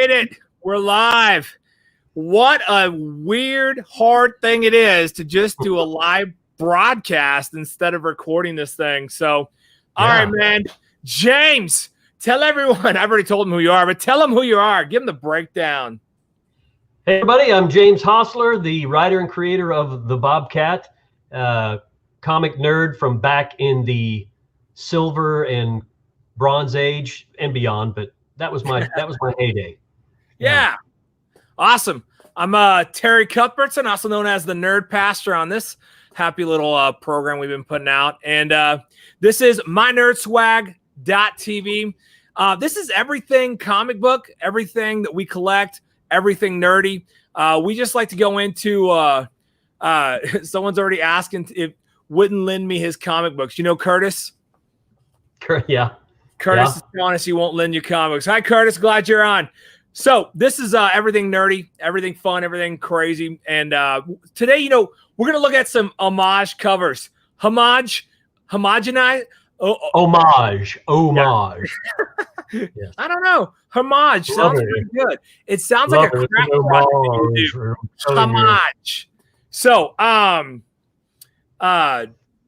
did it. We're live. What a weird, hard thing it is to just do a live broadcast instead of recording this thing. So, all right, man. James, tell everyone. I've already told them who you are, but tell them who you are. Give them the breakdown. Hey, everybody. I'm James Hostler, the writer and creator of the Bobcat, comic nerd from back in the Silver and Bronze Age and beyond. But that was my heyday. Yeah. Awesome. I'm Terry Cuthbertson, also known as the Nerd Pastor on this happy little program we've been putting out. And this is mynerdswag.tv. This is everything comic book, everything that we collect, everything nerdy. We just like to go into someone's already asking if wouldn't lend me his comic books. You know Curtis? Yeah. Curtis is telling us he won't lend you comics. Hi, Curtis. Glad you're on. So this is everything nerdy, everything fun, everything crazy. And today, you know, we're going to look at some homage covers. Homage. Yeah. Yes. I don't know. Homage sounds pretty good. It sounds like a crap project. Homage. So,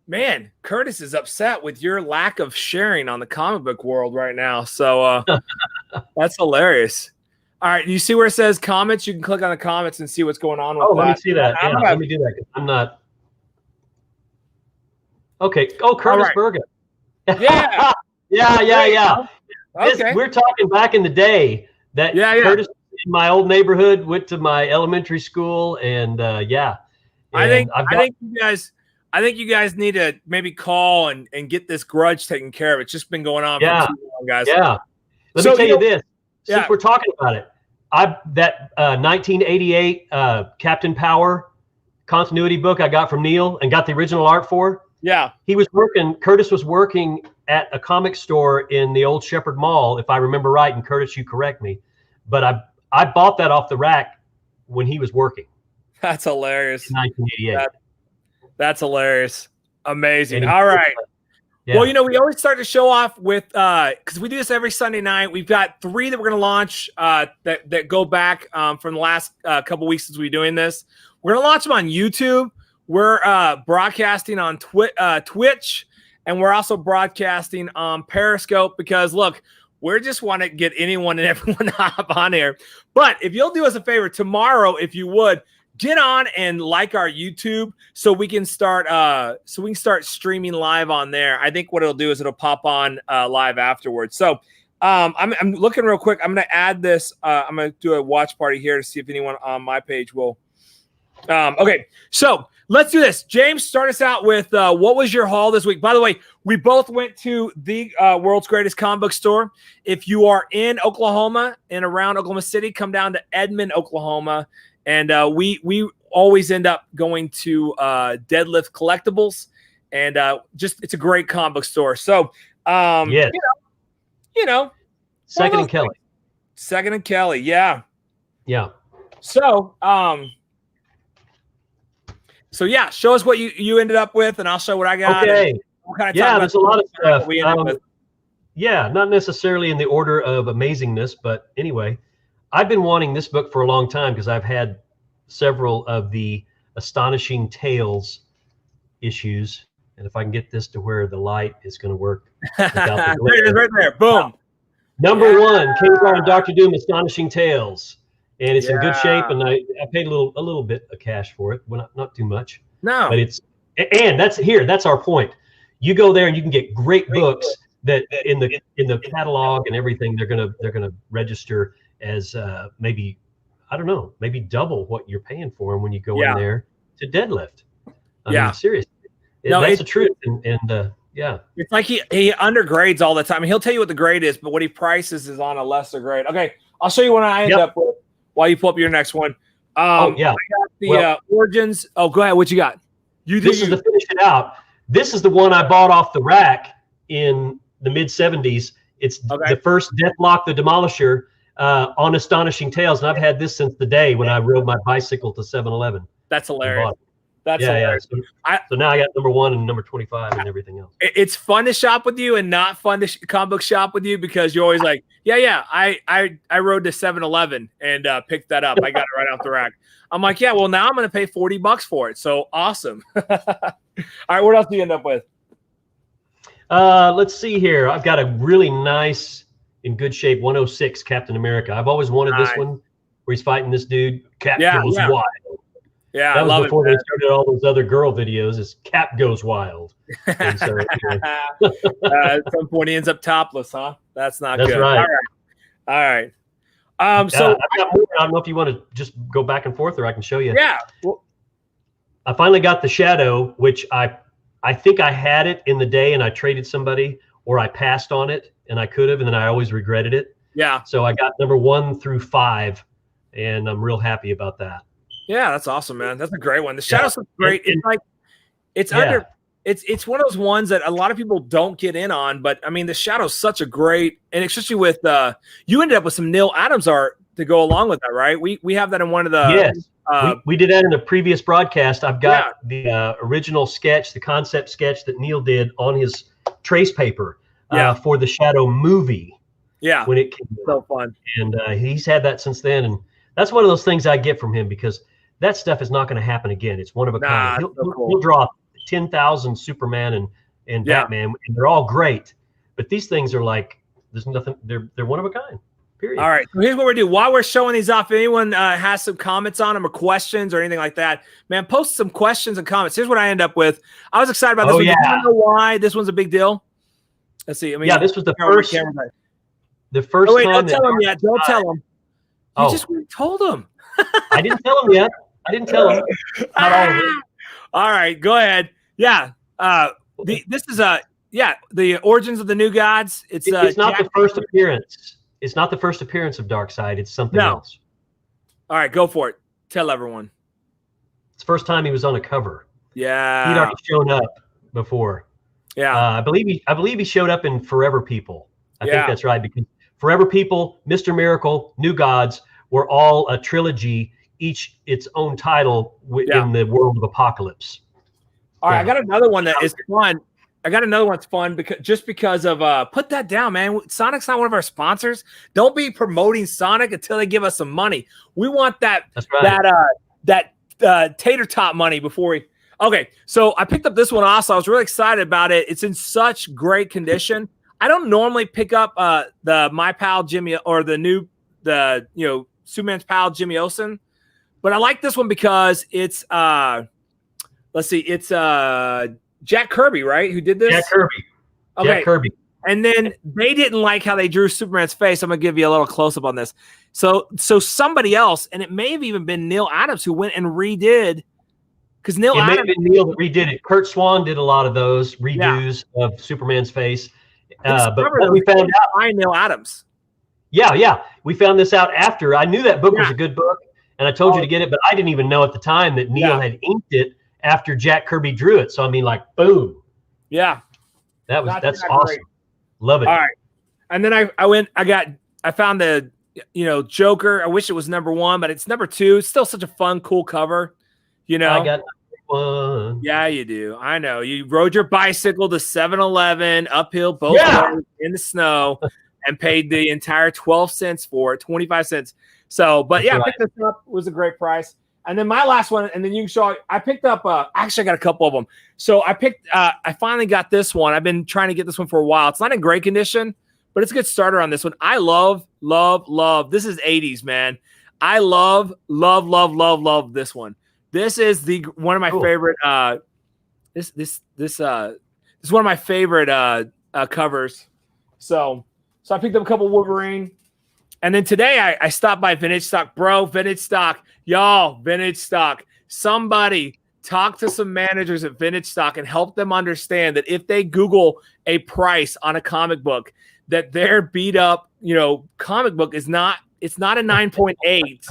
man, Curtis is upset with your lack of sharing on the comic book world right now. So that's hilarious. All right, you see where it says comments? You can click on the comments and see what's going on with that. Oh, let me see that. Yeah, let me do that. I'm not. Okay. Oh, Curtis Bergen. Yeah. Yeah. Okay. We're talking back in the day that Curtis in my old neighborhood went to my elementary school, and And I think you guys need to maybe call and get this grudge taken care of. It's just been going on for too long, guys. Yeah. Let me tell you this. Since we're talking about it, that 1988 Captain Power continuity book I got from Neal and got the original art for. Yeah. Curtis was working at a comic store in the old Shepherd Mall, if I remember right, and Curtis, you correct me. But I bought that off the rack when he was working. That's hilarious. In 1988. That's hilarious. Amazing. All right. Yeah. Well, you know, we always start to show off with because we do this every Sunday night. We've got 3 that we're going to launch that go back from the last couple weeks since we're doing this. We're going to launch them on YouTube. We're broadcasting on Twitch, and we're also broadcasting on Periscope because, look, we just want to get anyone and everyone up on here. But if you'll do us a favor tomorrow, if you would, get on and like our YouTube so we can start streaming live on there. I think what it'll do is it'll pop on live afterwards. So I'm looking real quick. I'm going to add this. I'm going to do a watch party here to see if anyone on my page will. Okay, so let's do this. James, start us out with what was your haul this week? By the way, we both went to the world's greatest comic book store. If you are in Oklahoma and around Oklahoma City, come down to Edmond, Oklahoma. And we always end up going to Deadlift Collectibles, and it's a great comic book store. So, you know, Second and Kelly, yeah. So, show us what you ended up with, and I'll show what I got. Okay. There's a lot of stuff. We ended up with. Yeah, not necessarily in the order of amazingness, but anyway. I've been wanting this book for a long time because I've had several of the Astonishing Tales issues. And if I can get this to where the light is going to work. Without the There it is right there. Boom. Number 1, King and Dr. Doom Astonishing Tales. And it's in good shape. And I paid a little bit of cash for it. Well, not too much. No. But that's our point. You go there and you can get great books that in the catalog and everything, they're gonna register as maybe double what you're paying for them when you go in there to Deadlift. I mean, seriously, that's the truth. And it's like he undergrades all the time. He'll tell you what the grade is, but what he prices is on a lesser grade. Okay, I'll show you what I end up with while you pull up your next one. I got the Origins. Oh, go ahead. What you got? This is to finish it out. This is the one I bought off the rack in the mid 70s. It's the first Deathlock the Demolisher. On Astonishing Tales, and I've had this since the day when I rode my bicycle to 7-Eleven. That's hilarious. That's yeah. So, I, so now I got number 1 and number 25 and everything else. it's fun to shop with you and not fun to comic book shop with you because you're always like, yeah. I rode to 7-Eleven and picked that up. I got it right off the rack. I'm like, yeah, well, now I'm going to pay $40 for it. So awesome. All right. What else do you end up with? Let's see here. I've got a really nice, in good shape, 106 Captain America. I've always wanted this one where he's fighting this dude. Cap goes wild. Yeah, that I was love before it, they started all those other girl videos. Is Cap goes wild. And so, at some point he ends up topless, huh? That's not good. Right. All right. So I've got more. I don't know if you want to just go back and forth, or I can show you. Yeah. Well, I finally got the Shadow, which I think I had it in the day, and I traded somebody, or I passed on it, and I could have, and then I always regretted it. Yeah. So I got number 1 through 5, and I'm real happy about that. Yeah, that's awesome, man. That's a great one. The Shadow's great. It's like it's one of those ones that a lot of people don't get in on, but I mean, the Shadow's such a great, and especially with you ended up with some Neal Adams art to go along with that, right? We have that in one of the we did that in a previous broadcast. I've got the original sketch, the concept sketch that Neal did on his trace paper for the Shadow movie. Yeah, when it came so fun, and he's had that since then, and that's one of those things I get from him because that stuff is not going to happen again. It's one of a kind. He'll draw 10,000 Superman and Batman, and they're all great, but these things are like there's nothing. They're one of a kind. Period. All right. So here's what we're doing. While we're showing these off, if anyone has some comments on them or questions or anything like that, man, post some questions and comments. Here's what I end up with. I was excited about this one. Do you know why this one's a big deal? Let's see. I mean, this was the first. The first time. Don't tell him yet. Don't tell him. You just told him. I didn't tell him yet. I didn't tell him. Not all of it. All right, go ahead. Yeah. This is the origins of the New Gods. It's not the first appearance. It's not the first appearance of Darkseid. It's something else. All right, go for it. Tell everyone. It's the first time he was on a cover. Yeah. He'd already shown up before. Yeah. I believe he showed up in Forever People. I think that's right, because Forever People, Mr. Miracle, New Gods were all a trilogy, each its own title in the world of Apocalypse. All right, I got another one that is fun. I got another one that's fun because of put that down, man. Sonic's not one of our sponsors. Don't be promoting Sonic until they give us some money. We want that tater tot money before we. Okay, so I picked up this one also. I was really excited about it. It's in such great condition. I don't normally pick up the My Pal Jimmy or Superman's pal Jimmy Olsen, but I like this one because it's it's Jack Kirby, right? Who did this? Jack Kirby. Okay. Jack Kirby. And then they didn't like how they drew Superman's face. I'm gonna give you a little close up on this. So somebody else, and it may have even been Neal Adams who went and redid. Because Neal Adams, may have been Neal that redid it. Kurt Swan did a lot of those redos of Superman's face. But what we found out by Neal Adams. Yeah. We found this out after. I knew that book was a good book, and I told you to get it, but I didn't even know at the time that Neal had inked it after Jack Kirby drew it. So I mean, like, boom. Yeah. That's awesome. Great. Love it. All right. And then I found the Joker. I wish it was number 1, but it's number 2. It's still such a fun, cool cover. I got one. Yeah, you do. I know. You rode your bicycle to 7-Eleven uphill, both ways in the snow, and paid the entire 12 cents for it, 25 cents. So, but I picked this up. It was a great price. And then my last one, and then you can show. I picked up. Actually, I got a couple of them. So I picked. I finally got this one. I've been trying to get this one for a while. It's not in great condition, but it's a good starter on this one. I love. This is 80s, man. I love this one. This is one of my favorite. This is one of my favorite covers. So I picked up a couple Wolverine. And then today I stopped by Vintage Stock. Bro, Vintage Stock. Y'all, Vintage Stock. Somebody talk to some managers at Vintage Stock and help them understand that if they Google a price on a comic book, that their beat up, comic book is not, it's not a 9.8.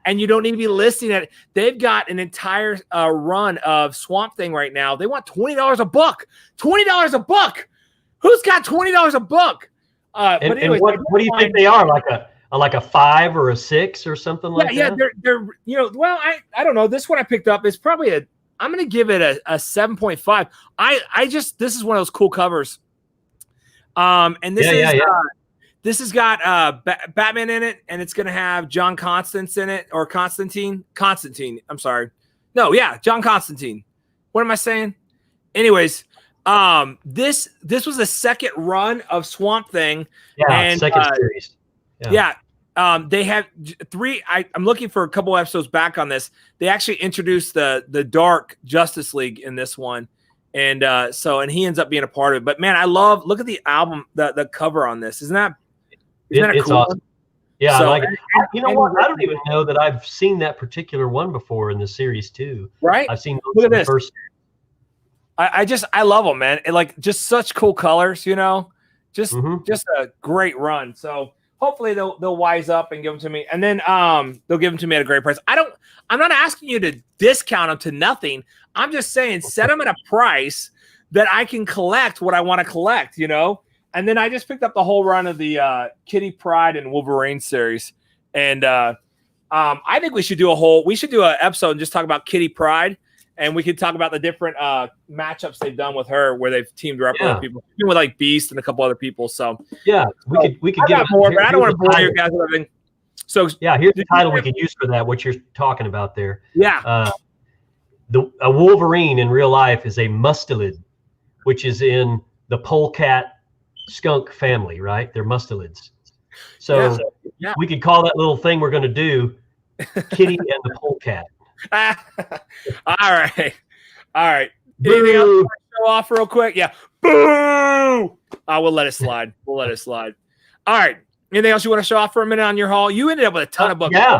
And you don't need to be listing it. They've got an entire run of Swamp Thing right now. They want $20 a book. $20 a book. Who's got $20 a book? But anyways, what do you think they are? Like a 5 or a 6 or something like that? Yeah, they're well, I don't know. This one I picked up is probably gonna give it a 7.5. This is one of those cool covers. And this has got Batman in it, and it's gonna have John Constance in it, or Constantine. I'm sorry. No, yeah, John Constantine. What am I saying? Anyways, this was the second run of Swamp Thing. Yeah, and, second series. Yeah. They have 3. I'm looking for a couple episodes back on this. They actually introduced the Dark Justice League in this one, and he ends up being a part of it. But man, look at the album, the cover on this. Isn't that it's cool? awesome. Yeah, So, I like it. You know what? I don't even know that I've seen that particular one before in the series too. Right? I've seen Look at the this. first. I love them, man. Just such cool colors, just a great run. So hopefully they'll wise up and give them to me, and then they'll give them to me at a great price. I'm not asking you to discount them to nothing. I'm just saying set them at a price that I can collect what I want to collect, And then I just picked up the whole run of the Kitty Pryde and Wolverine series, and I think we should do an episode and just talk about Kitty Pryde. And we could talk about the different matchups they've done with her, where they've teamed her up with other people, even with like Beast and a couple other people. So yeah, we could get more, but I don't want to bore you guys with everything. So yeah, here's the title we could use for that. What you're talking about there? Yeah, a Wolverine in real life is a mustelid, which is in the polecat skunk family, right? They're mustelids. So we could call that little thing we're going to do Kitty and the Polecat. All right. Anything else you want to show off real quick? Yeah. Boo! We'll let it slide. All right. Anything else you want to show off for a minute on your haul? You ended up with a ton of books. Yeah.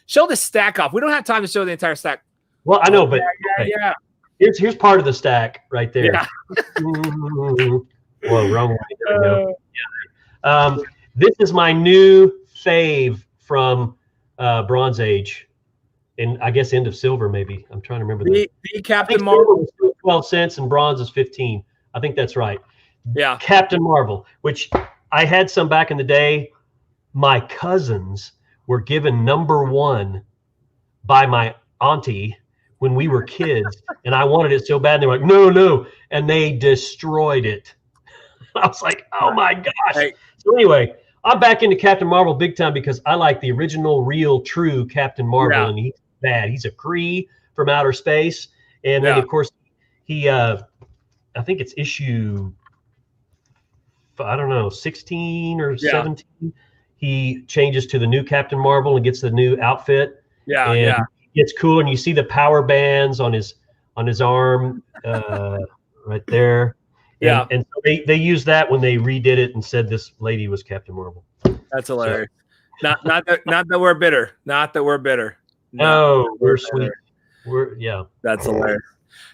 Show the stack off. We don't have time to show the entire stack. Well, I know, but yeah. Here's part of the stack right there. Yeah. Whoa, wrong way. There we go. Yeah. This is my new fave from Bronze Age. And I guess end of silver, maybe. I'm trying to remember the Captain Marvel was 12 cents and bronze is 15. I think that's right. Yeah. Captain Marvel, which I had some back in the day. My cousins were given #1 by my auntie when we were kids, and I wanted it so bad. And they were like, no, and they destroyed it. I was like, oh my gosh. Hey. So anyway, I'm back into Captain Marvel big time because I like the original, real, true Captain Marvel, and he's bad. He's a Kree from outer space, and then of course he, I think it's issue, I don't know, 16 or 17. He changes to the new Captain Marvel and gets the new outfit. And it's cool, and you see the power bands on his arm, right there. And so they used that when they redid it and said this lady was Captain Marvel. That's hilarious. So, not that we're bitter. Not that we're bitter. No, we're sweet. That's hilarious.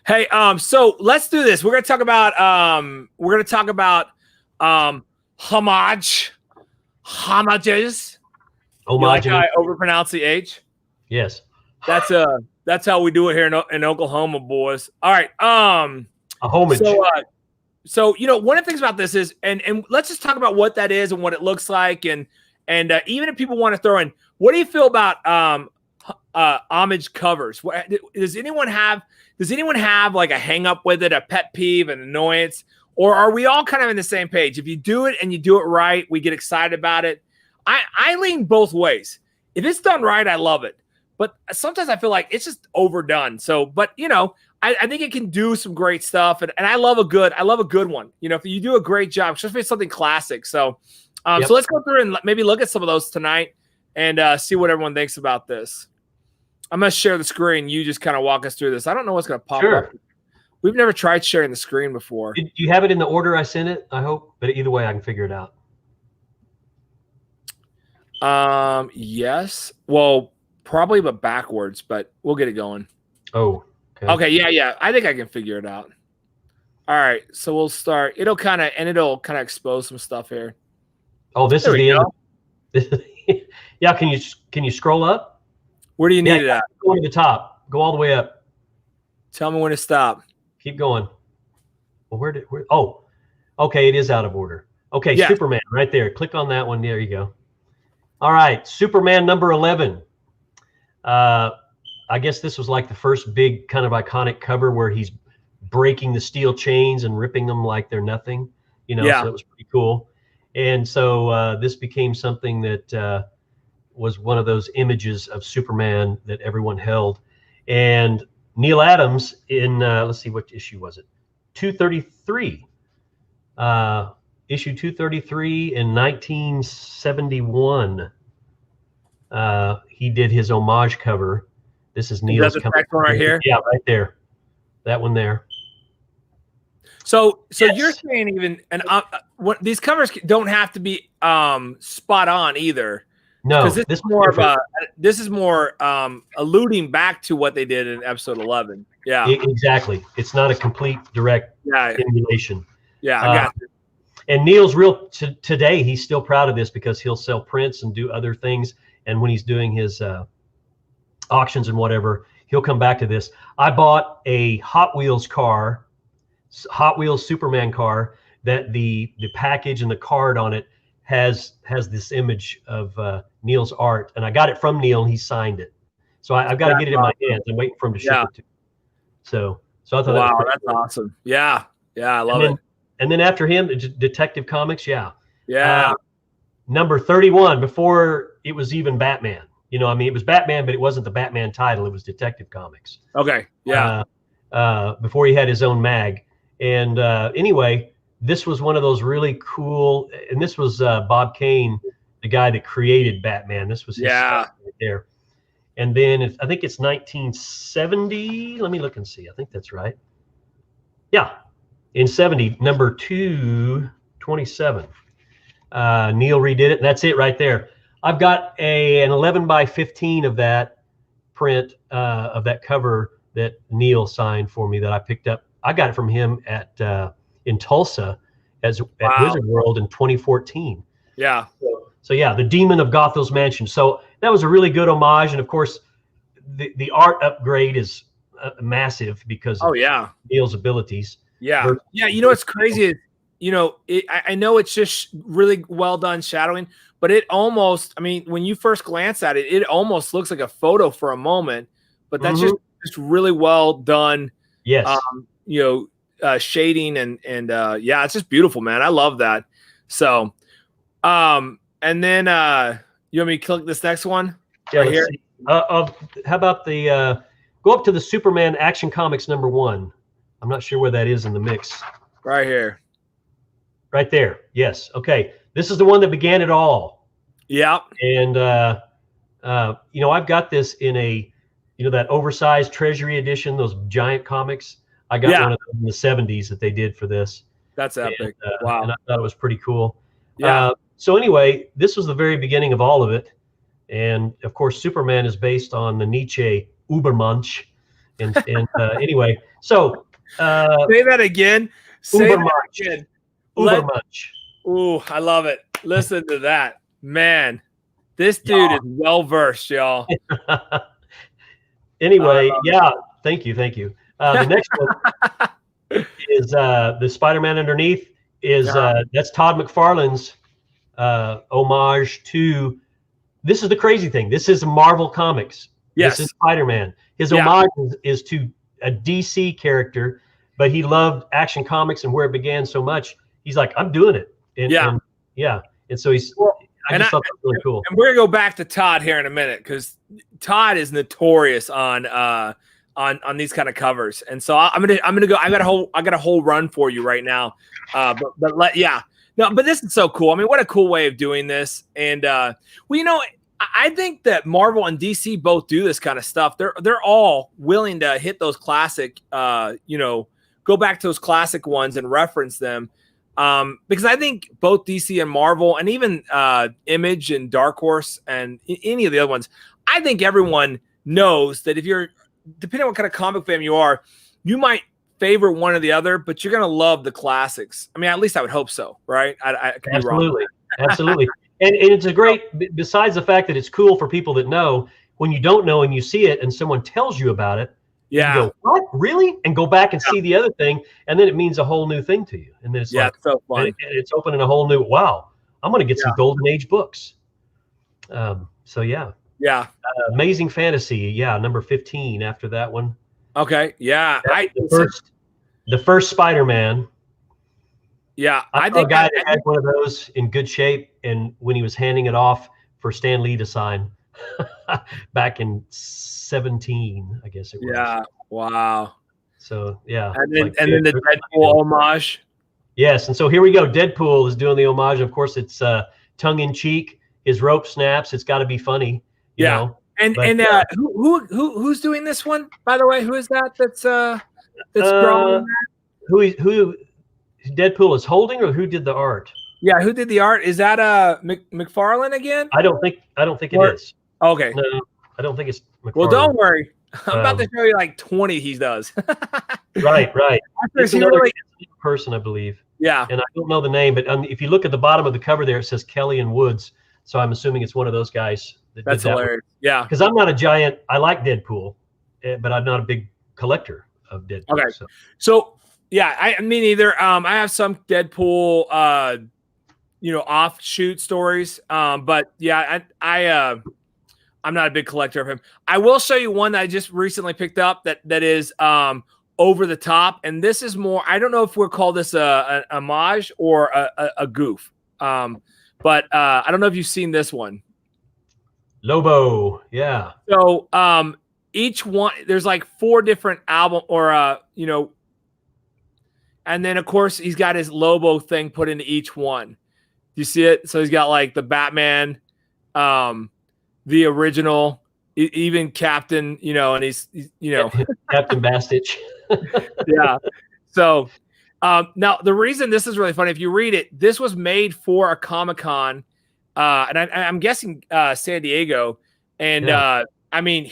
Hey, so let's do this. We're gonna talk about Homage. Homages. You like how I overpronounce the H? Yes. That's how we do it here in Oklahoma, boys. All right. A homage. So one of the things about this is, and let's just talk about what that is and what it looks like, and even if people want to throw in, what do you feel about homage covers? Does anyone have like a hang up with it, a pet peeve, an annoyance, or are we all kind of in the same page? If you do it and you do it right, we get excited about it. I lean both ways. If it's done right, I love it. But sometimes I feel like it's just overdone. So, but I think it can do some great stuff, and I love a good one. If you do a great job, especially if it's something classic. So, so let's go through and maybe look at some of those tonight and see what everyone thinks about this. I'm gonna share the screen. You just kind of walk us through this. I don't know what's gonna pop up. We've never tried sharing the screen before. Do you have it in the order I sent it? I hope, but either way, I can figure it out. Yes. Well, probably, but backwards. But we'll get it going. Oh. Okay. Yeah. I think I can figure it out. All right. So we'll start. It'll kind of expose some stuff here. Oh, this is the end. Yeah. Can you scroll up? Where do you need it at? Go to the top. Go all the way up. Tell me when to stop. Keep going. Well, oh, okay. It is out of order. Okay. Yeah. Superman right there. Click on that one. There you go. All right. Superman number 11. I guess this was like the first big kind of iconic cover where he's breaking the steel chains and ripping them like they're nothing, you know. Yeah. So it was pretty cool. And so this became something that was one of those images of Superman that everyone held. And Neal Adams in let's see, what issue was it? 233. Issue 233 in 1971. He did his homage cover. This is Neal's the next one right here? Yeah, right there. That one there. So Yes. you're saying even, and what these covers don't have to be spot on either. No, because this is more different. alluding back to what they did in episode 11. Yeah, Exactly. It's not a complete direct emulation. Yeah, I got it. And Neal's today, he's still proud of this because he'll sell prints and do other things. And when he's doing his auctions and whatever, he'll come back to this. I bought a Hot Wheels car, Hot Wheels Superman car, that the package and the card on it has this image of Neal's art. And I got it from Neal and he signed it. So I've got to get it in my hands. I'm waiting for him to ship it to me. So I thought wow, that's awesome. Yeah, I love it. And then after him, Detective Comics, yeah. Number 31, before it was even Batman. You know, I mean, it was Batman, but it wasn't the Batman title. It was Detective Comics. Okay, yeah. Before he had his own mag. And anyway, this was one of those really cool, and this was Bob Kane, the guy that created Batman. This was his stuff right there. And then I think it's 1970. Let me look and see. I think that's right. Yeah. In 70, number 227. Neal redid it. And that's it right there. I've got an 11 by 15 of that print of that cover that Neal signed for me that I picked up. I got it from him in Tulsa at Wizard World in 2014. Yeah. So yeah, the Demon of Gothel's Mansion. So that was a really good homage. And of course, the art upgrade is massive because of Neal's abilities. Yeah. You know what's crazy is, you know, I know it's just really well done shadowing, but it almost, I mean, when you first glance at it, it almost looks like a photo for a moment, but that's just really well done. Yes. You know, shading and yeah, it's just beautiful, man. I love that. So, and then you want me to click this next one right here? How about the go up to the Superman Action Comics #1. I'm not sure where that is in the mix. Right here. Right there. Yes. Okay. This is the one that began it all. Yeah. And you know, I've got this in a, you know, that oversized Treasury edition, those giant comics. I got one of them in the 70s that they did for this. That's epic. And, wow. And I thought it was pretty cool. Yeah. So anyway, this was the very beginning of all of it. And of course, Superman is based on the Nietzsche Übermensch. And anyway, so say that again. Say that again. Übermensch. Ooh, I love it. Listen to that. Man, this dude is well versed, y'all. Anyway, thank you. The next one is the Spider-Man underneath is that's Todd McFarlane's homage to. This is the crazy thing. This is Marvel Comics. Yes. This is Spider-Man. His homage is to a DC character, but he loved Action Comics and where it began so much. He's like, I'm doing it. And so he's. I just thought that was really cool. And we're gonna go back to Todd here in a minute because Todd is notorious on these kind of covers, and so I'm gonna go. I got a whole run for you right now, but this is so cool. I mean, what a cool way of doing this, and well, you know, I think that Marvel and DC both do this kind of stuff. They're all willing to hit those classic, you know, go back to those classic ones and reference them. Because I think both DC and Marvel and even Image and Dark Horse and any of the other ones, I think everyone knows that if you're, depending on what kind of comic fan you are, you might favor one or the other, but you're going to love the classics. I mean, at least I would hope so, right? I could be wrong. Absolutely. And it's a great, besides the fact that it's cool for people that know, when you don't know and you see it and someone tells you about it, you go, what, really? And go back and see the other thing, and then it means a whole new thing to you. And then it's like, it's so fun. And it's opening a whole new, wow, I'm going to get some Golden Age books. So yeah. Yeah. Amazing Fantasy, yeah, number 15 after that one. Okay. Yeah. The first Spider-Man. Yeah. I saw a guy that had one of those in good shape, and when he was handing it off for Stan Lee to sign back in 17, I guess it was. Yeah. Wow. So yeah. And then the Deadpool homage. Yes, and so here we go. Deadpool is doing the homage. Of course, it's tongue in cheek. His rope snaps. It's got to be funny, you know. And who's doing this one, by the way? Who is that? That's drawing that? Who Deadpool is holding, or who did the art? Yeah, who did the art? Is that McFarlane again? I don't think it is. Okay. No, I don't think it's McFarlane. Well, don't worry. I'm about to show you like 20 he does. Right. It's another person, I believe. Yeah. And I don't know the name, but if you look at the bottom of the cover there, it says Kelly and Woods. So I'm assuming it's one of those guys. That's hilarious. Yeah. Because I'm not a giant. I like Deadpool, but I'm not a big collector of Deadpool. Okay. So yeah, I mean either. I have some Deadpool, offshoot stories. But yeah, I'm not a big collector of him. I will show you one that I just recently picked up that is over the top, and this is more. I don't know if we'll call this an homage or a goof. But I don't know if you've seen this one. Lobo, yeah. So each one, there's like 4 different album or and then of course he's got his Lobo thing put into each one. Do you see it? So he's got like the Batman, the original, even Captain, and he's Captain Bastich. Yeah. So now the reason this is really funny, if you read it, this was made for a Comic-Con, and I'm guessing San Diego, and I mean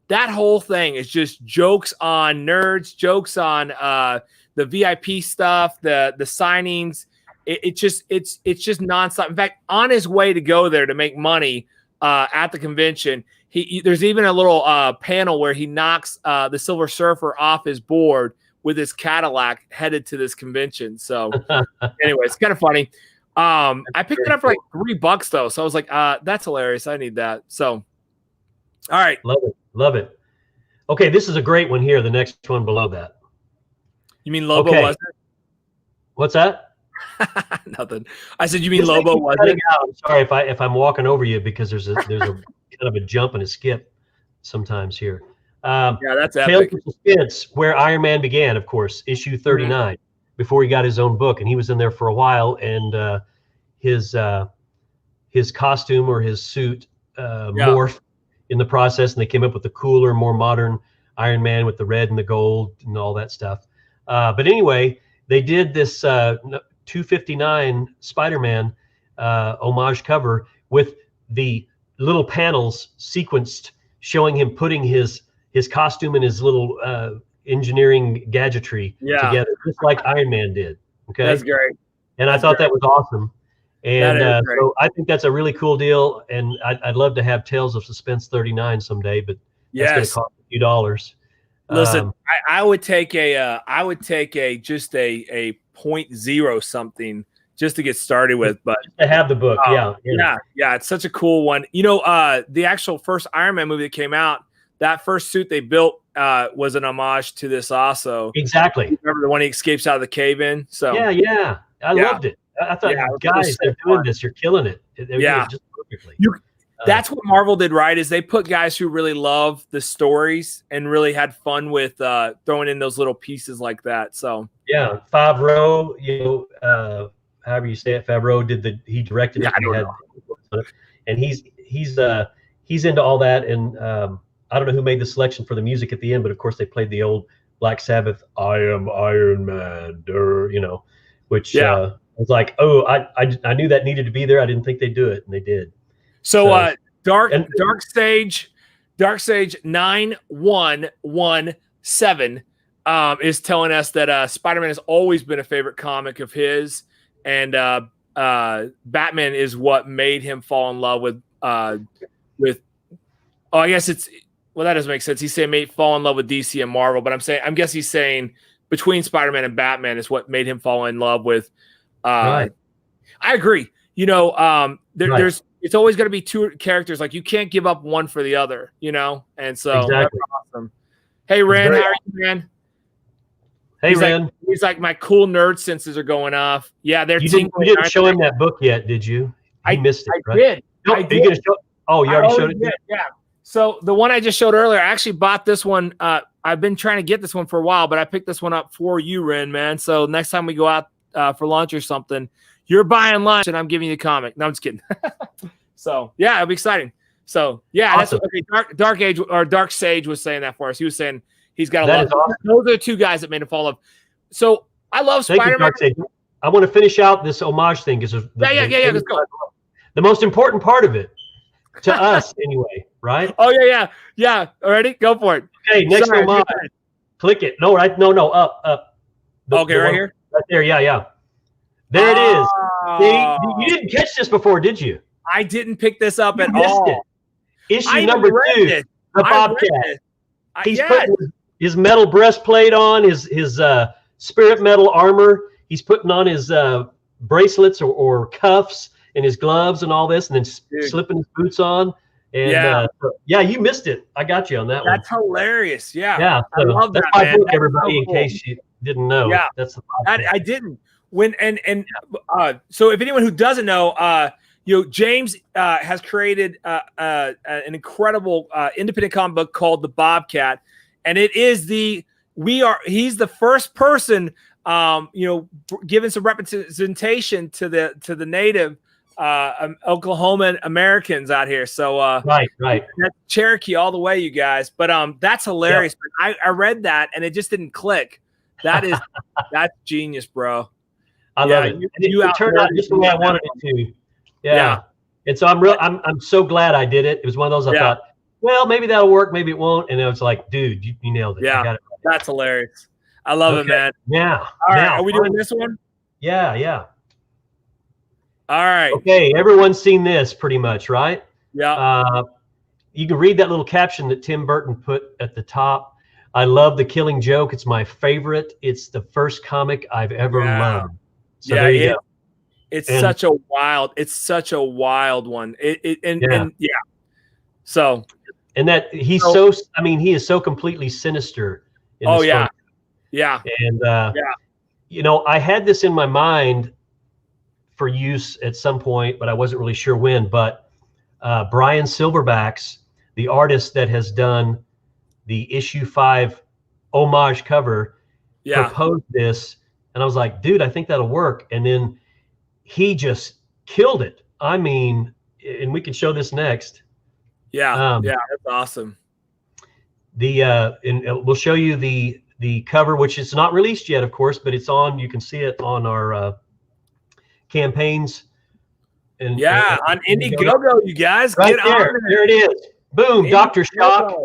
that whole thing is just jokes on nerds, jokes on the VIP stuff, the signings. It's just nonstop. In fact, on his way to go there to make money at the convention, there's even a little panel where he knocks the Silver Surfer off his board with his Cadillac headed to this convention. So anyway, it's kind of funny. I picked it up for like $3 though. So I was like, that's hilarious. I need that. So, all right. Love it. Okay. This is a great one here. The next one below that. You mean Lobo was it? What's that? Nothing. I said, you mean Lobo was it? I'm sorry if I'm walking over you, because there's a kind of a jump and a skip sometimes here. Yeah, that's epic. Tales of Suspense, where Iron Man began, of course, issue 39, before he got his own book, and he was in there for a while, and his costume or his suit morphed in the process, and they came up with the cooler, more modern Iron Man with the red and the gold and all that stuff. But anyway, they did this 259 Spider-Man homage cover with the little panels sequenced showing him putting his costume and his little engineering gadgetry together, just like Iron Man did. Okay, that's great. And I thought that was awesome. And so I think that's a really cool deal. And I'd love to have Tales of Suspense 39 someday, but that's going to cost a few dollars. Listen, I would take just a 0.0 something just to get started with, but to have the book. Yeah. It's such a cool one. The actual first Iron Man movie that came out, that first suit they built was an homage to this also. Exactly. Remember the one he escapes out of the cave in? So I loved it. I thought, guys, they're doing this. You're killing it. Just perfectly. That's what Marvel did right, is they put guys who really love the stories and really had fun with throwing in those little pieces like that. So Favreau, however you say it, Favreau he directed it. And he's into all that. And I don't know who made the selection for the music at the end, but of course they played the old Black Sabbath, I Am Iron Man, which was like, oh, I knew that needed to be there. I didn't think they'd do it, and they did. So Dark Sage 9117 is telling us that Spider-Man has always been a favorite comic of his, and Batman is what made him fall in love with. I guess that doesn't make sense. He's saying fall in love with DC and Marvel, but I guess he's saying between Spider-Man and Batman is what made him fall in love with. Right. I agree. There's it's always going to be two characters. Like you can't give up one for the other, you know? And so Exactly. that's awesome. Hey, Ren, how are you, man? Hey, Ren. He's like, my cool nerd senses are going off. Yeah, they're You didn't show him that book yet, did you? He missed it, right? Did. No, I did. you already showed it? Yeah. So the one I just showed earlier, I actually bought this one. I've been trying to get this one for a while, but I picked this one up for you, Ren, man. So next time we go out for lunch or something, you're buying lunch and I'm giving you the comic. No, I'm just kidding. So yeah, it'll be exciting. So yeah, awesome. That's okay. Dark Age or Dark Sage was saying that for us. He was saying he's got a lot. Awesome. Those are the two guys that made him fall in love. So I love Spider-Man. I want to finish out this homage thing because yeah. Let's go. The most important part of it to us, anyway, right? Oh yeah. Already, go for it. Okay, next homage. Click it. No, right? No, up. Okay, right here. Right there. Yeah. There it is. See, you didn't catch this before, did you? I didn't pick this up at missed all. It. Issue number 2, the Bobcat. He's putting his metal breastplate on, his spirit metal armor. He's putting on his bracelets or cuffs and his gloves and all this, and then slipping his boots on. And you missed it. I got you on that one. That's hilarious. Yeah. So I love that's that, my book, everybody, in case you didn't know. Yeah. That's the I didn't. So if anyone who doesn't know, James has created an incredible independent comic book called The Bobcat, and it is he's the first person giving some representation to the native Oklahoma Americans out here. So right. That's Cherokee all the way, you guys. But that's hilarious. Yep. I read that and it just didn't click. That's genius, bro. I love it. It turned out just the way I wanted it to. Yeah. And so I'm so glad I did it. It was one of those I thought, well, maybe that'll work, maybe it won't. And I was like, dude, you nailed it. Yeah. I got it. That's hilarious. I love it, man. Yeah. All right. Are we doing this one? Yeah. All right. Okay. Everyone's seen this pretty much, right? Yeah. You can read that little caption that Tim Burton put at the top. I love The Killing Joke. It's my favorite. It's the first comic I've ever loved. So there you go. It's such a wild one. So. And that he is so completely sinister. In this yeah. film. Yeah. And, I had this in my mind for use at some point, but I wasn't really sure when. But Brian Silverbacks, the artist that has done the issue 5 homage cover, proposed this. And I was like, dude, I think that'll work. And then he just killed it. I mean, and we can show this next. Yeah. That's awesome. And we'll show you the cover, which is not released yet, of course, but it's on. You can see it on our campaigns. And on Indiegogo, you guys right get there. on There it is. Boom, Dr. Shock.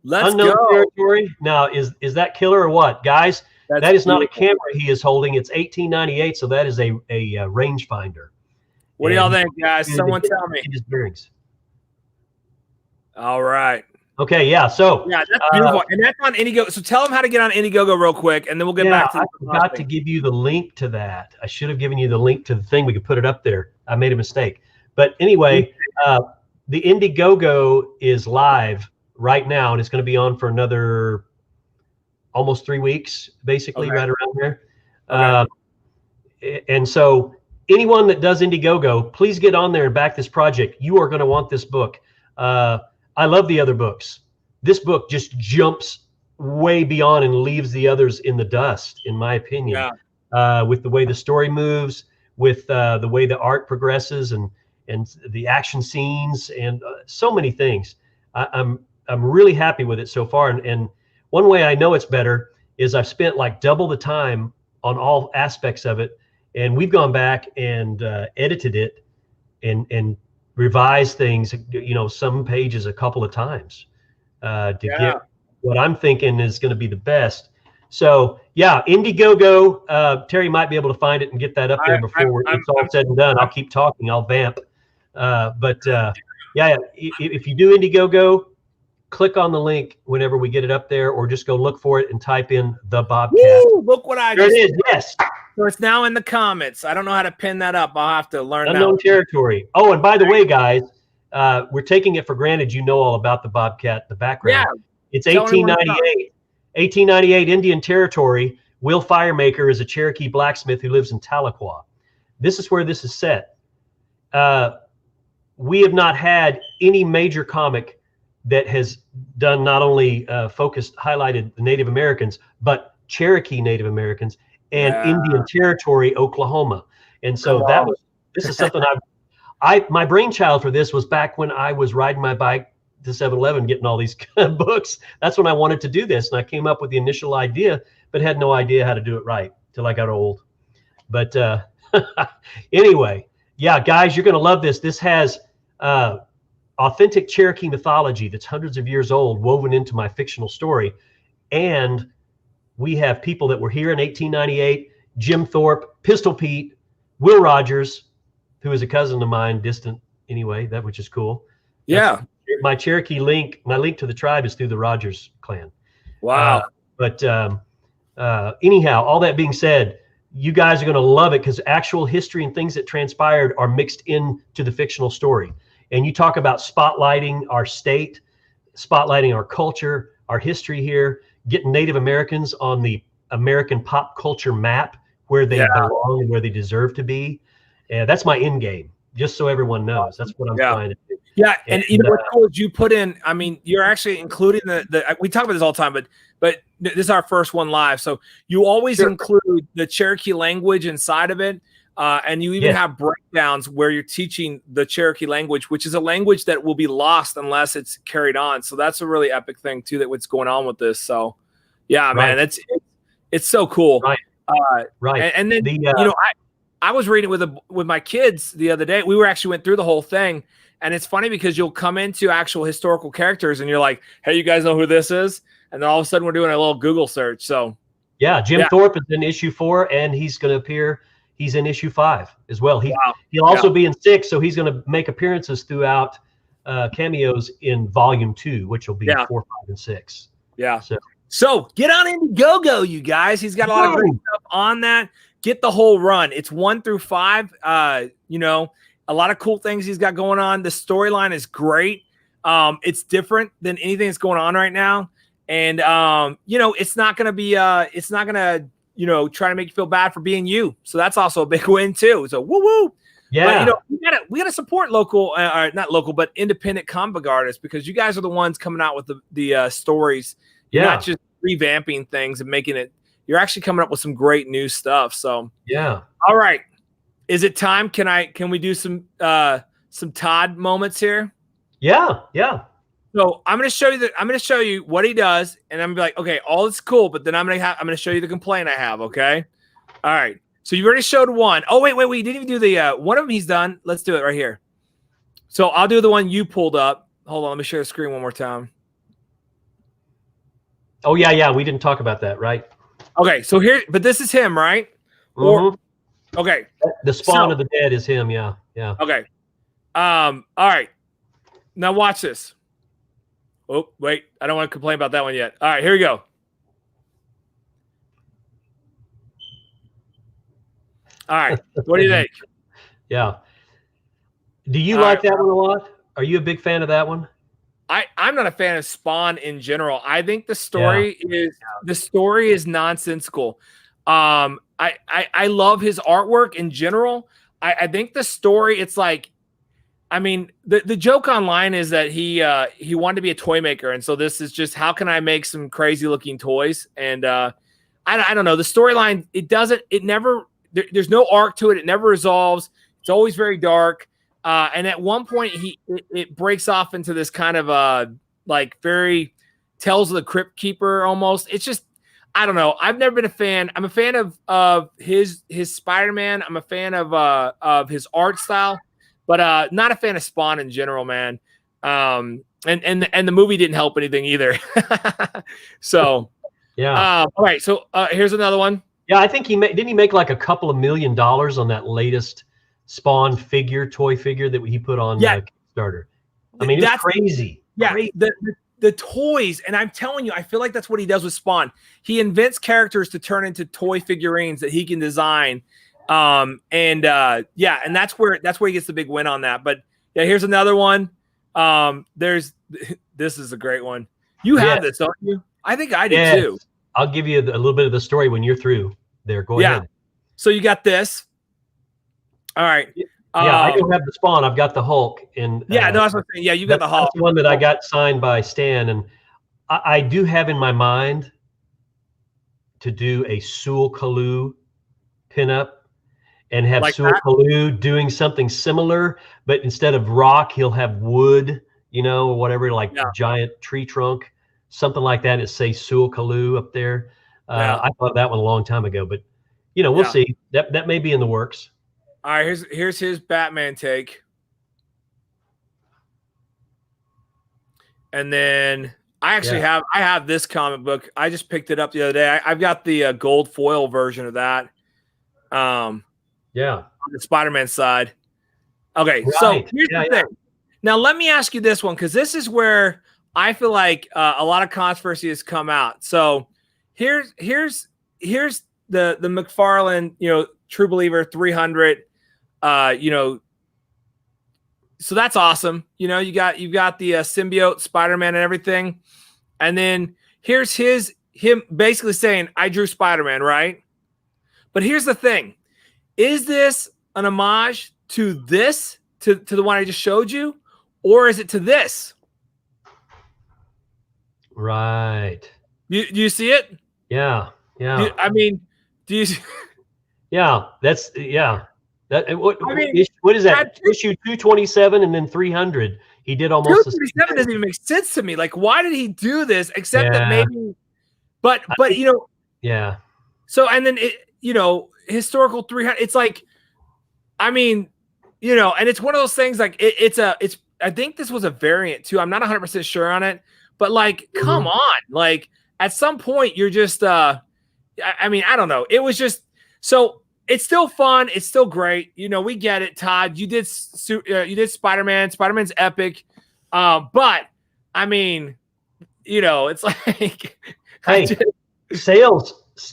Let's Unknown go. Territory. Now, is that killer or what, guys? That is not a camera he is holding. It's 1898, so that is a rangefinder. What do y'all think, guys? Someone tell me. His bearings. All right. Okay, so that's beautiful, and that's on Indiegogo. So tell them how to get on Indiegogo real quick, and then we'll get back to. I forgot to give you the link to that. I should have given you the link to the thing. We could put it up there. I made a mistake, but anyway, the Indiegogo is live right now, and it's going to be on for another almost 3 weeks, basically, right around there. And so, anyone that does Indiegogo, please get on there and back this project. You are going to want this book. I love the other books. This book just jumps way beyond and leaves the others in the dust, in my opinion. With the way the story moves, with the way the art progresses, and the action scenes, and so many things. I'm really happy with it so far. And one way I know it's better is I've spent like double the time on all aspects of it, and we've gone back and edited it and revise things, some pages a couple of times to get what I'm thinking is going to be the best. So Indiegogo, Terry might be able to find it and get that up there before it's all said and done. I'll keep talking. I'll vamp. If you do Indiegogo, click on the link whenever we get it up there, or just go look for it and type in the Bobcat. Woo, look what I there just it is. Yes. So it's now in the comments. I don't know how to pin that up. I'll have to learn Unknown that. territory. Oh, and by the way, guys, we're taking it for granted you know all about the Bobcat, the background. Yeah. It's 1898. 1898 Indian Territory. Will Firemaker is a Cherokee blacksmith who lives in Tahlequah. This is where this is set. We have not had any major comic that has done not only highlighted the Native Americans, but Cherokee Native Americans and Indian Territory, Oklahoma. And so this is something my brainchild for this was back when I was riding my bike to 7-Eleven getting all these books. That's when I wanted to do this. And I came up with the initial idea, but had no idea how to do it right till I got old. But anyway, yeah, guys, you're going to love this. This has authentic Cherokee mythology that's hundreds of years old woven into my fictional story. And we have people that were here in 1898, Jim Thorpe, Pistol Pete, Will Rogers, who is a cousin of mine, distant anyway, which is cool. Yeah. My Cherokee link, my link to the tribe is through the Rogers clan. Wow. But anyhow, all that being said, you guys are going to love it because actual history and things that transpired are mixed into the fictional story. And you talk about spotlighting our state, spotlighting our culture, our history here, getting Native Americans on the American pop culture map where they belong and where they deserve to be. That's my end game, just so everyone knows. That's what I'm trying to do. Yeah, and you know what's cool is you put in, I mean, you're actually including the we talk about this all the time, but this is our first one live. So you always include the Cherokee language inside of it. And you even have breakdowns where you're teaching the Cherokee language, which is a language that will be lost unless it's carried on. So that's a really epic thing too, that what's going on with this. So yeah, man, it's so cool. Right. And then, you know, I was reading with my kids the other day. We actually went through the whole thing. And it's funny because you'll come into actual historical characters and you're like, hey, you guys know who this is? And then all of a sudden we're doing a little Google search. So yeah, Jim Thorpe is in issue 4 and he's going to appear. He's in issue 5 as well. He'll also be in 6. So he's going to make appearances throughout cameos in volume 2, which will be 4, 5, and 6. Yeah. So get on Indiegogo, you guys. He's got a lot of great stuff on that. Get the whole run. It's 1 through 5. You know, a lot of cool things he's got going on. The storyline is great. It's different than anything that's going on right now. And, you know, it's not going to be, it's not going to, you know, try to make you feel bad for being you. So that's also a big win too. So woo woo. Yeah. But, you know, we gotta support local, not local, but independent comic book artists, because you guys are the ones coming out with the stories. You're not just revamping things and making it. You're actually coming up with some great new stuff. So yeah. All right. Is it time? Can we do some Todd moments here? Yeah. Yeah. So I'm going to show you what he does, and I'm gonna be like, okay, all is cool, but then I'm going to show you the complaint I have. Okay. All right. So you've already showed one. Oh, wait. You didn't even do the, one of them he's done. Let's do it right here. So I'll do the one you pulled up. Hold on. Let me share the screen one more time. Oh yeah. Yeah. We didn't talk about that. Right. Okay. So here, but this is him, right? Okay. The Spawn of the Dead is him. Yeah. Yeah. Okay. All right. Now watch this. Oh, wait. I don't want to complain about that one yet. All right, here we go. All right. What do you think? Yeah. Do you like that one a lot? Are you a big fan of that one? I'm not a fan of Spawn in general. I think the story is nonsensical. I love his artwork in general. I think the story, it's like, I mean, the joke online is that he wanted to be a toy maker, and so this is just, how can I make some crazy looking toys? And I don't know, the storyline, there's no arc to it. It never resolves. It's always very dark. And at one point it breaks off into this kind of like very Tales of the Crypt Keeper almost. It's just, I don't know. I've never been a fan. I'm a fan of his Spider-Man. I'm a fan of his art style. But not a fan of Spawn in general, man. And the movie didn't help anything either. So yeah. All right. So here's another one. Yeah, I think didn't he make like a couple of $1 million on that latest Spawn toy figure that he put on Kickstarter? I mean, it's crazy. Yeah. Crazy. the toys, and I'm telling you, I feel like that's what he does with Spawn. He invents characters to turn into toy figurines that he can design. And that's where he gets the big win on that. But yeah, here's another one. This is a great one. You have this, don't you? I think I do too. I'll give you a little bit of the story when you're through there. Go ahead. So you got this. All right. Yeah, I don't have the Spawn. I've got the Hulk. And yeah, no, that's what I'm saying. Yeah, you got the Hulk. That's the one that I got signed by Stan, and I do have in my mind to do a Sewell Kalu pinup and have like Sewell Kalu doing something similar, but instead of rock, he'll have wood, or whatever, like giant tree trunk, something like that. It say Sewell Kalu up there. I thought that one a long time ago, but we'll see. That may be in the works. All right, here's his Batman take. And then I actually have this comic book. I just picked it up the other day. I've got the gold foil version of that. On the Spider-Man side. Okay, so here's the thing. Now let me ask you this one, because this is where I feel like a lot of controversy has come out. So here's the McFarlane, True Believer 300. So that's awesome. You've got the symbiote Spider-Man and everything. And then here's him basically saying, I drew Spider-Man, right? But here's the thing. Is this an homage to this, to the one I just showed you? Or is it to this? Right. Do you see it? Yeah. Yeah. Do you? Yeah. That's, yeah. What is that? Issue 227 and then 300. He did almost 227 doesn't even make sense to me. Like, why did he do this? Except that maybe, but yeah. So and then historical 300. It's like, and it's one of those things. Like it's. I think this was a variant too. I'm not 100% sure on it, but like, come on, like at some point you're just. I don't know. It was just so. It's still fun. It's still great. We get it, Todd. You did Spider-Man. Spider-Man's epic. But it's like,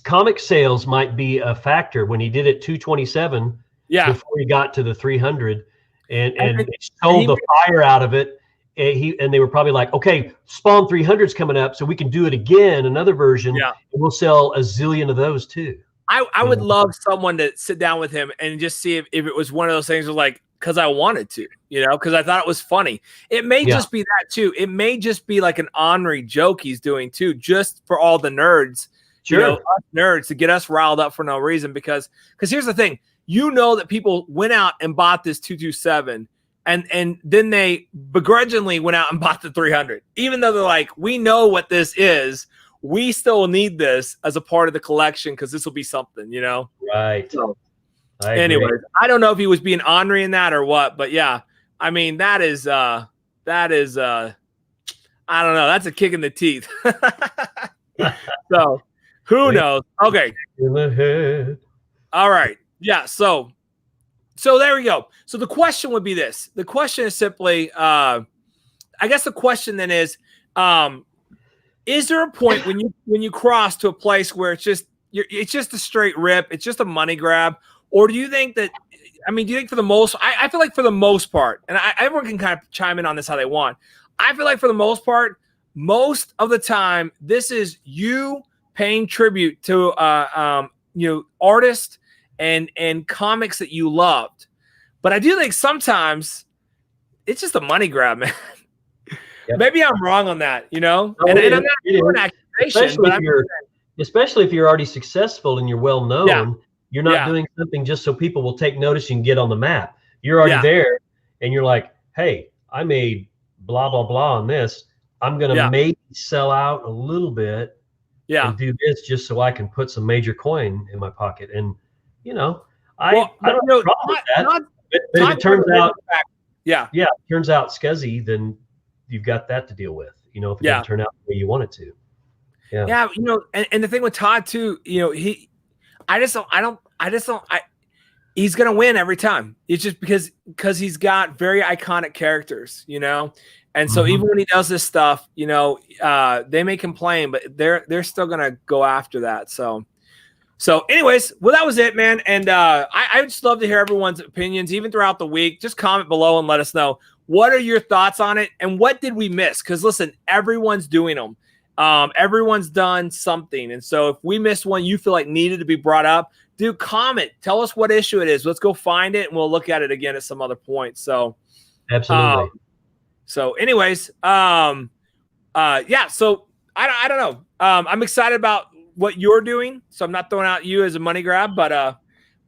comic sales might be a factor when he did it 227. Yeah. Before he got to the 300, and it stole the fire out of it. And they were probably like, okay, Spawn 300's coming up, so we can do it again, another version. Yeah. And we'll sell a zillion of those too. I would love someone to sit down with him and just see if it was one of those things where like, because I wanted to, because I thought it was funny. It may just be that too. It may just be like an ornery joke he's doing too, just for all the nerds, us nerds, to get us riled up for no reason. Because here's the thing, that people went out and bought this 227 and then they begrudgingly went out and bought the 300, even though they're like, we know what this is. We still need this as a part of the collection because this will be something, Right. So, anyways, I don't know if he was being ornery in that or what, but yeah, that is I don't know. That's a kick in the teeth. So who knows? Okay. In the head. All right. Yeah. So there we go. So the question would be this. The question is simply, I guess the question then is there a point when you cross to a place where it's just a straight rip, it's just a money grab, or do you think that? Do you think for the most? I feel like for the most part, and everyone can kind of chime in on this how they want. I feel like for the most part, most of the time, this is you paying tribute to artists and comics that you loved. But I do think sometimes it's just a money grab, man. Yep. Maybe I'm wrong on that, and I'm not doing accusation, especially if you're already successful and you're well known, you're not doing something just so people will take notice and get on the map. You're already there, and you're like, hey, I made blah blah blah on this. I'm gonna maybe sell out a little bit, and do this just so I can put some major coin in my pocket. And I don't have a problem with that. But if it turns out, it turns out scuzzy, then you've got that to deal with, if it doesn't turn out the way you want it to. And the thing with Todd too, he's gonna win every time. It's just because he's got very iconic characters, And so even when he does this stuff, they may complain, but they're still gonna go after that. So anyways, well, that was it, man. And I just love to hear everyone's opinions, even throughout the week. Just comment below and let us know, what are your thoughts on it, and what did we miss? Because listen, everyone's doing them. Everyone's done something, and so if we missed one you feel like needed to be brought up, dude, comment. Tell us what issue it is. Let's go find it, and we'll look at it again at some other point. So, absolutely. Anyways, yeah. So I don't know. I'm excited about what you're doing. So I'm not throwing out you as a money grab, but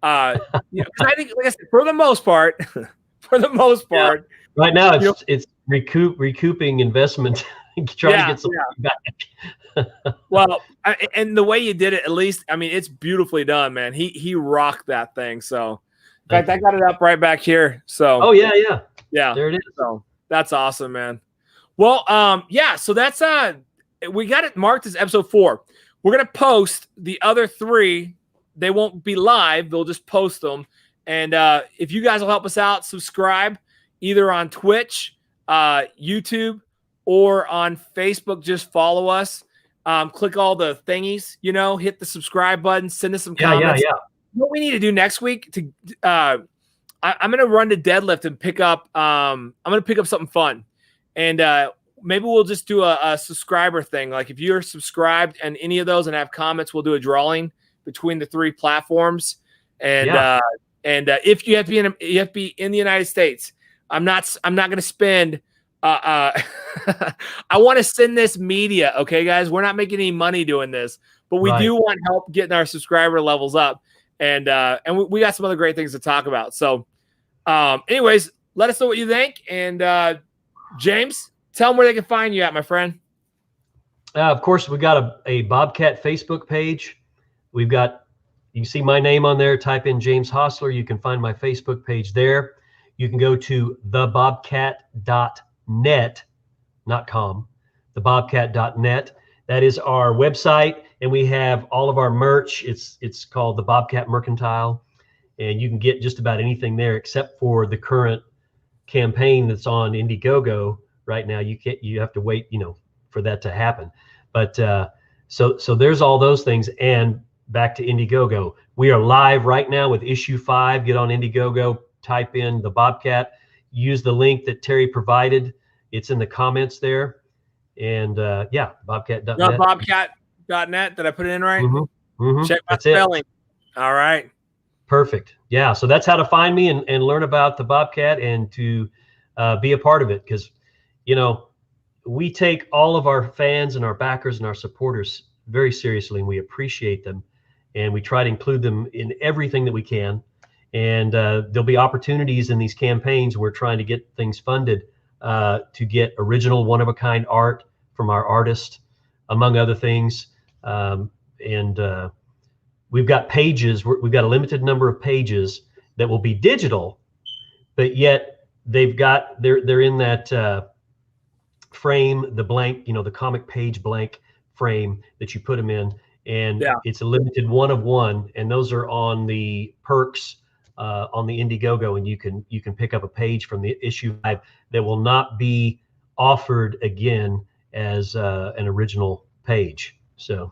because I think, like I said, for the most part, right now it's recouping investment. Trying to get some back. Well, and the way you did it, at least, I mean, it's beautifully done, man. He rocked that thing. So, in fact, I got it up right back here. So, oh yeah, there it is. So that's awesome, man. Well, yeah. So that's we got it marked as episode 4. We're gonna post the other 3. They won't be live. They'll just post them. And if you guys will help us out, subscribe either on Twitch, YouTube, or on Facebook. Just follow us. Click all the thingies, hit the subscribe button, send us some comments. Yeah. What we need to do next week to I'm going to run to Deadlift and pick up I'm going to pick up something fun. And maybe we'll just do a subscriber thing. Like if you're subscribed and any of those and have comments, we'll do a drawing between the 3 platforms. And if you have to be in the United States, I'm not going to spend I want to send this media, okay, guys? We're not making any money doing this, but we do want help getting our subscriber levels up, and we got some other great things to talk about. So, anyways, let us know what you think, and James, tell them where they can find you at, my friend. Of course, we got a Bobcat Facebook page. You can see my name on there. Type in James Hostler. You can find my Facebook page there. You can go to thebobcat.net, not com, thebobcat.net. That is our website, and we have all of our merch. It's called the Bobcat Mercantile, and you can get just about anything there except for the current campaign that's on Indiegogo right now. You have to wait, for that to happen. But so there's all those things. And back to Indiegogo, we are live right now with issue 5. Get on Indiegogo, type in the Bobcat, use the link that Terry provided. It's in the comments there. And bobcat.net. Bobcat.net. Did I put it in right? Check my spelling. All right. Perfect. Yeah. So that's how to find me and learn about the Bobcat and to be a part of it. Because, we take all of our fans and our backers and our supporters very seriously, and we appreciate them. And we try to include them in everything that we can. And there'll be opportunities in these campaigns. We're trying to get things funded to get original one-of-a-kind art from our artist, among other things. We've got pages. We've got a limited number of pages that will be digital, but yet they're in that frame, the blank, the comic page blank frame that you put them in. And it's a limited 1 of 1. And those are on the perks on the Indiegogo, and you can pick up a page from the issue 5 that will not be offered again as an original page. So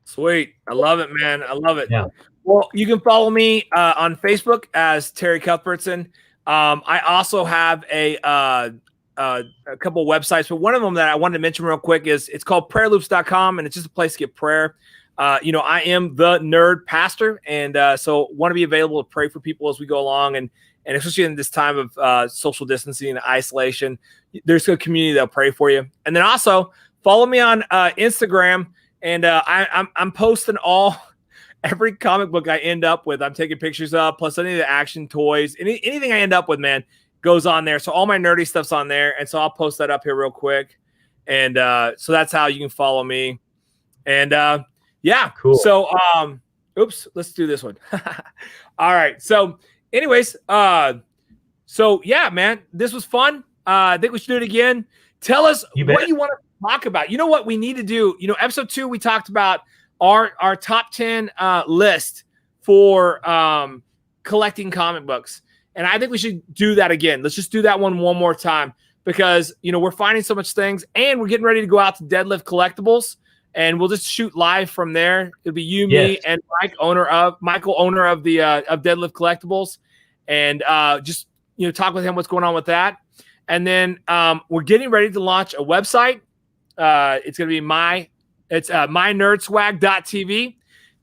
sweet. I love it, man. I love it. Yeah. Well, you can follow me on Facebook as Terry Cuthbertson. I also have a couple of websites, but one of them that I wanted to mention real quick it's called prayerloops.com, and it's just a place to get prayer. I am the nerd pastor, and so want to be available to pray for people as we go along, and especially in this time of social distancing and isolation, there's a community that'll pray for you. And then also follow me on Instagram, and I'm posting every comic book I end up with. I'm taking pictures of, plus any of the action toys, anything I end up with, man, goes on there. So all my nerdy stuff's on there, and so I'll post that up here real quick. And so that's how you can follow me. And yeah, cool. So let's do this one. All right. So anyways, so yeah, man, this was fun. I think we should do it again. Tell us what you want to talk about. You know what we need to do? Episode 2, we talked about our top 10 list for collecting comic books. And I think we should do that again. Let's just do that one more time because, you know, we're finding so much things and we're getting ready to go out to Deadlift Collectibles and we'll just shoot live from there. It'll be you, me, and Michael, owner of the of Deadlift Collectibles, and just, you know, talk with him what's going on with that. And then we're getting ready to launch a website. It's going to be mynerdswag.tv.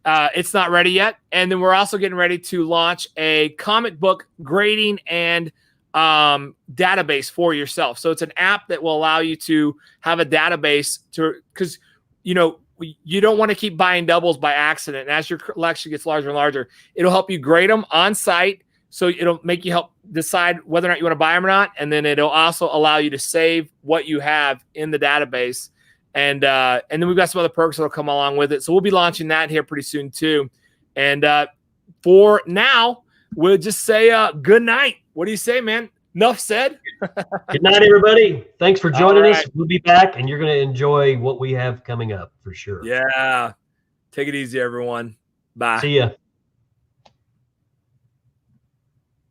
It's not ready yet. And then we're also getting ready to launch a comic book grading and database for yourself. So it's an app that will allow you to have a database because, you know, you don't want to keep buying doubles by accident. And as your collection gets larger and larger, it'll help you grade them on site. So it'll make you help decide whether or not you want to buy them or not. And then it'll also allow you to save what you have in the database. And then we've got some other perks that'll come along with it. So we'll be launching that here pretty soon too. And for now, we'll just say good night. What do you say, man? Enough said. Good night, everybody. Thanks for joining us. We'll be back, and you're going to enjoy what we have coming up for sure. Yeah. Take it easy, everyone. Bye. See ya.